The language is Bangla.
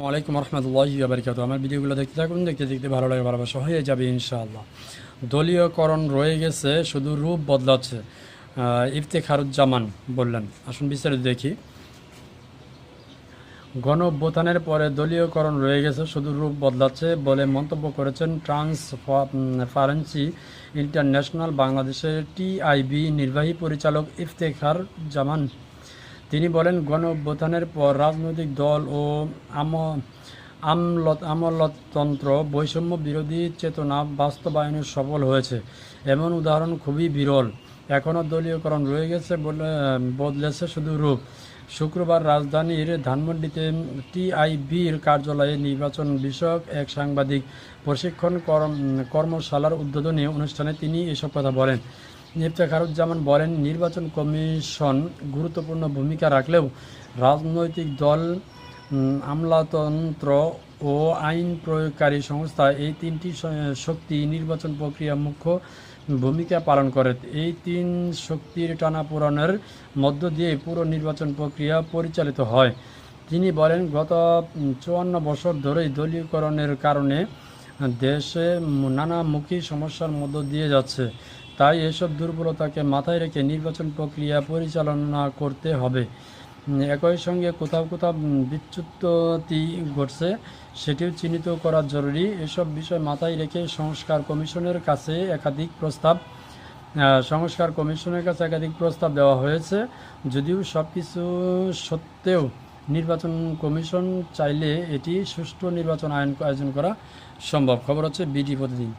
ওয়ালাইকুম রহমতুল্লাহি ওয়া বারাকাতুহু। আমার ভিডিওগুলো দেখতে থাকুন, দেখতে দেখতে ভালো লাগে, ভালোবাসা হয়ে যাবে ইনশাআল্লাহ। দলীয়করণ রয়ে গেছে, শুধু রূপ বদলাচ্ছে, ইফতেখারুজ্জামান বললেন। আসুন বিস্তারিত দেখি। গণ অভ্যুত্থানের পরে দলীয়করণ রয়ে গেছে, শুধু রূপ বদলাচ্ছে বলে মন্তব্য করেছেন ট্রান্সপারেন্সি ইন্টারন্যাশনাল বাংলাদেশের টিআইবি নির্বাহী পরিচালক ইফতেখার জামান। তিনি বলেন, গণ অভ্যুত্থানের পর রাজনৈতিক দল ও আমলাতন্ত্র বৈষম্য বিরোধী চেতনা বাস্তবায়নে সফল হয়েছে। এমন উদাহরণ খুবই বিরল। এখনও দলীয়করণ রয়ে গেছে, বদলেছে শুধু রূপ। শুক্রবার রাজধানীর ধানমন্ডিতে টিআইবির কার্যালয়ে নির্বাচন বিষয়ক এক সাংবাদিক প্রশিক্ষণ কর্মশালার উদ্বোধনী অনুষ্ঠানে তিনি এসব কথা বলেন। ইফতেখারুজ্জামান বলেন, নির্বাচন কমিশন গুরুত্বপূর্ণ ভূমিকা রাখলেও রাজনৈতিক দল, আমলাতন্ত্র ও আইন প্রয়োগকারী সংস্থা, এই তিনটি শক্তি নির্বাচন প্রক্রিয়া মুখ্য ভূমিকা পালন করে। এই তিন শক্তির টানাপোড়েনের মধ্য দিয়ে পুরো নির্বাচন প্রক্রিয়া পরিচালিত হয়। তিনি বলেন, গত ৫৪ বছর ধরেই দলীয়করণের কারণে দেশে নানামুখী সমস্যার মধ্য দিয়ে যাচ্ছে। তাই এসব দুর্বলতাকে মাথায় রেখে নির্বাচন প্রক্রিয়া পরিচালনা করতে হবে। একই সঙ্গে কোথাও কোথাও বিচ্যুতি ঘটছে, সেটিও চিহ্নিত করা জরুরি। এসব বিষয় মাথায় রেখে সংস্কার কমিশনের কাছে একাধিক প্রস্তাব দেওয়া হয়েছে। যদিও সব কিছু সত্ত্বেও নির্বাচন কমিশন চাইলে এটি সুষ্ঠু নির্বাচন আয়োজন করা সম্ভব। খবর হচ্ছে বিডি প্রতিদিন।